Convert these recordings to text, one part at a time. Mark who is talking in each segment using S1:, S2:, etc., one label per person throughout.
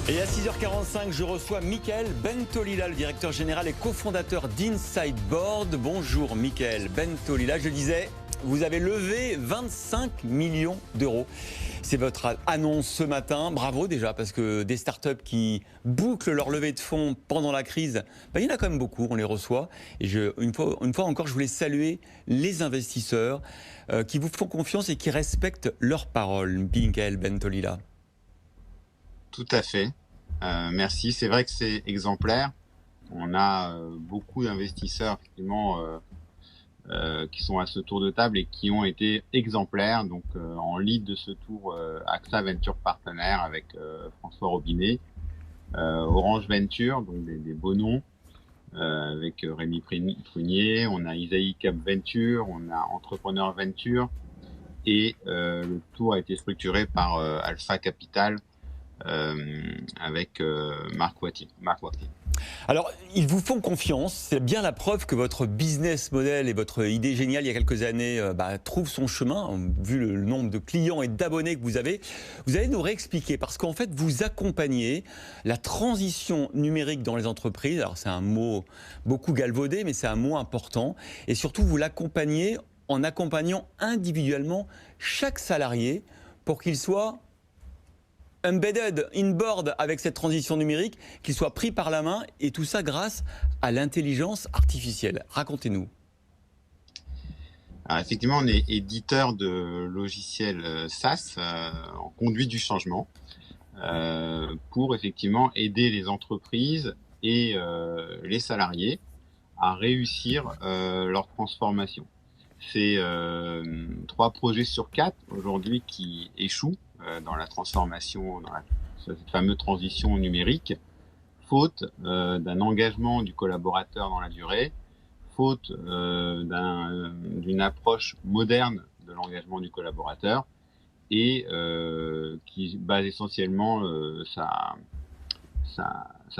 S1: Et à 6h45, je reçois Mickaël Bentolila, le directeur général et cofondateur d'Insideboard. Bonjour Mickaël Bentolila, je disais, vous avez levé 25 millions d'euros. C'est votre annonce ce matin. Bravo déjà, parce que des startups qui bouclent leur levée de fonds pendant la crise, il y en a quand même beaucoup, on les reçoit. Et une fois encore, je voulais saluer les investisseurs qui vous font confiance et qui respectent leurs paroles. Mickaël Bentolila.
S2: Tout à fait. Merci. C'est vrai que c'est exemplaire. On a beaucoup d'investisseurs effectivement qui sont à ce tour de table et qui ont été exemplaires. Donc en lead de ce tour, AXA Venture Partner avec François Robinet, Orange Venture, donc des beaux noms, avec Rémi Prunier. On a Isaïe Cap Venture, on a Entrepreneur Venture et le tour a été structuré par Alpha Capital. Avec Marc Wattier.
S1: Alors, ils vous font confiance, c'est bien la preuve que votre business model et votre idée géniale il y a quelques années trouve son chemin, vu le nombre de clients et d'abonnés que vous avez. Vous allez nous réexpliquer, parce qu'en fait, vous accompagnez la transition numérique dans les entreprises. Alors, c'est un mot beaucoup galvaudé, mais c'est un mot important. Et surtout, vous l'accompagnez en accompagnant individuellement chaque salarié pour qu'il soit embedded, inboard avec cette transition numérique, qu'il soit pris par la main, et tout ça grâce à l'intelligence artificielle. Racontez-nous.
S2: Alors effectivement, on est éditeur de logiciels SaaS en conduite du changement pour effectivement aider les entreprises et les salariés à réussir leur transformation. C'est 3 projets sur 4 aujourd'hui qui échouent dans la transformation, dans cette fameuse transition numérique, faute d'un engagement du collaborateur dans la durée, faute d'une approche moderne de l'engagement du collaborateur et qui base essentiellement sa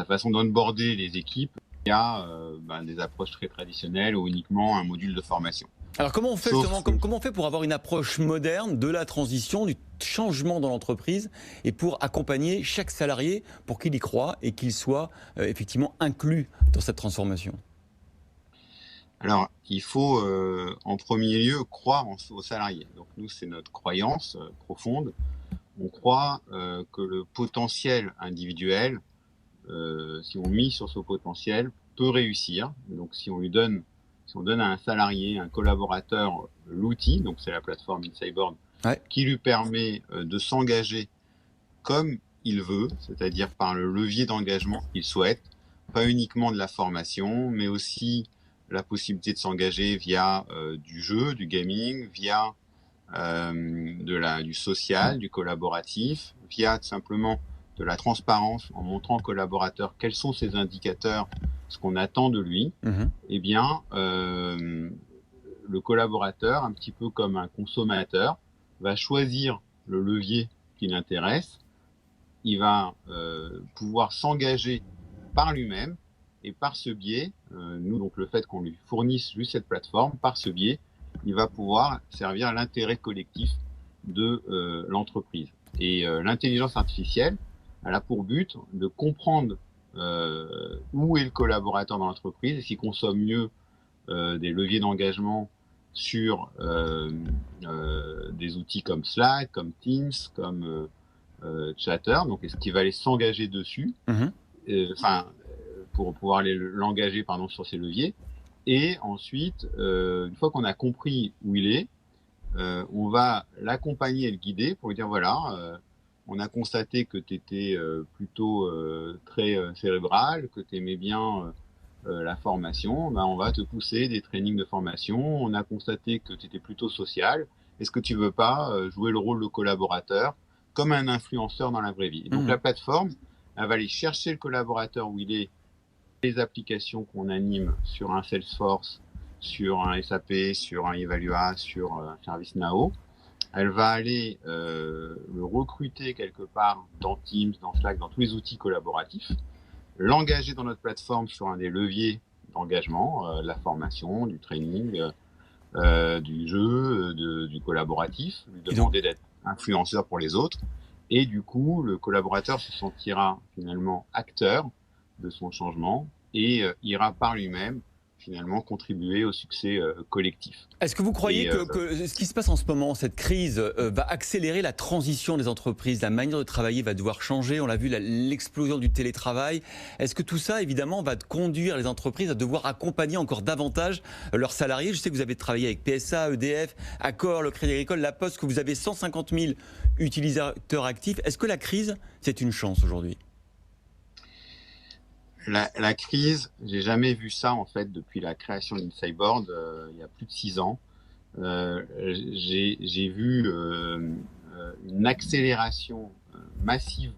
S2: façon d'onboarder les équipes via des approches très traditionnelles ou uniquement un module de formation.
S1: Alors comment on fait comment on fait pour avoir une approche moderne de la transition, du changement dans l'entreprise et pour accompagner chaque salarié pour qu'il y croit et qu'il soit effectivement inclus dans cette transformation?
S2: Alors, il faut en premier lieu croire aux salariés. Donc nous, c'est notre croyance profonde. On croit que le potentiel individuel, si on mise sur ce potentiel, peut réussir. Donc si on donne à un salarié, un collaborateur, l'outil, donc c'est la plateforme Insideboard, qui lui permet de s'engager comme il veut, c'est-à-dire par le levier d'engagement qu'il souhaite, pas uniquement de la formation, mais aussi la possibilité de s'engager via du jeu, du gaming, via du social, du collaboratif, via tout simplement de la transparence en montrant au collaborateur quels sont ses indicateurs, ce qu'on attend de lui, eh bien, le collaborateur, un petit peu comme un consommateur, va choisir le levier qui l'intéresse. Il va pouvoir s'engager par lui-même et par ce biais, nous, donc le fait qu'on lui fournisse juste cette plateforme, par ce biais, il va pouvoir servir à l'intérêt collectif de l'entreprise. Et l'intelligence artificielle, elle a pour but de comprendre où est le collaborateur dans l'entreprise et s'il consomme mieux des leviers d'engagement sur des outils comme Slack, comme Teams, comme Chatter. Donc, est-ce qu'il va aller s'engager dessus, pour pouvoir l'engager sur ces leviers. Et ensuite, une fois qu'on a compris où il est, on va l'accompagner et le guider pour lui dire voilà, on a constaté que tu étais plutôt très cérébral, que tu aimais bien la formation, on va te pousser des trainings de formation. On a constaté que tu étais plutôt social. Est-ce que tu veux pas jouer le rôle de collaborateur comme un influenceur dans la vraie vie? Et donc la plateforme, elle va aller chercher le collaborateur où il est, les applications qu'on anime sur un Salesforce, sur un SAP, sur un Evalua, sur un ServiceNow. Elle va aller le recruter quelque part dans Teams, dans Slack, dans tous les outils collaboratifs, l'engager dans notre plateforme sur un des leviers d'engagement, la formation, du training, du jeu, du collaboratif, lui demander d'être influenceur pour les autres, Et du coup, le collaborateur se sentira finalement acteur de son changement et ira par lui-même finalement contribuer au succès collectif.
S1: Est-ce que vous croyez
S2: Et,
S1: que ce qui se passe en ce moment, cette crise, va accélérer la transition des entreprises? La manière de travailler va devoir changer. On l'a vu, l'explosion du télétravail. Est-ce que tout ça, évidemment, va conduire les entreprises à devoir accompagner encore davantage leurs salariés? Je sais que vous avez travaillé avec PSA, EDF, Accor, le Crédit Agricole, La Poste, que vous avez 150 000 utilisateurs actifs. Est-ce que la crise, c'est une chance aujourd'hui?
S2: La crise, j'ai jamais vu ça en fait depuis la création d'Insideboard il y a plus de 6 ans. J'ai vu une accélération massive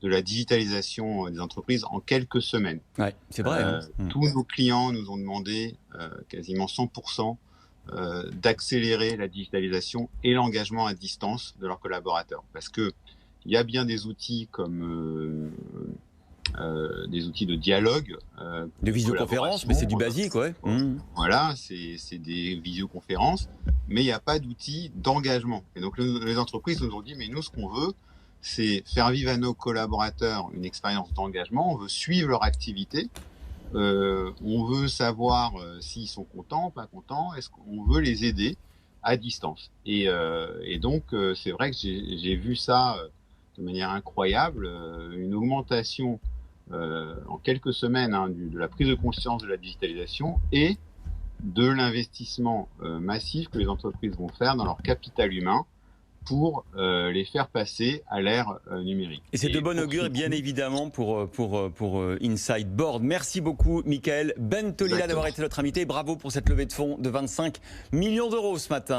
S2: de la digitalisation des entreprises en quelques semaines.
S1: Ouais, c'est vrai.
S2: Tous nos clients nous ont demandé quasiment 100% d'accélérer la digitalisation et l'engagement à distance de leurs collaborateurs. Parce que il y a bien des outils comme des outils de dialogue,
S1: de visioconférence, mais c'est du basique, ouais.
S2: Voilà, c'est des visioconférences, mais il n'y a pas d'outils d'engagement. Et donc les entreprises nous ont dit, mais nous, ce qu'on veut, c'est faire vivre à nos collaborateurs une expérience d'engagement. On veut suivre leur activité. On veut savoir s'ils sont contents, pas contents. Est-ce qu'on veut les aider à distance? Et donc, c'est vrai que j'ai vu ça de manière incroyable, une augmentation en quelques semaines de la prise de conscience de la digitalisation et de l'investissement massif que les entreprises vont faire dans leur capital humain pour les faire passer à l'ère numérique.
S1: Et c'est de bon augure, bien évidemment, pour Insideboard. Merci beaucoup, Michael Bentolila, d'avoir été notre invité. Bravo pour cette levée de fonds de 25 millions d'euros ce matin.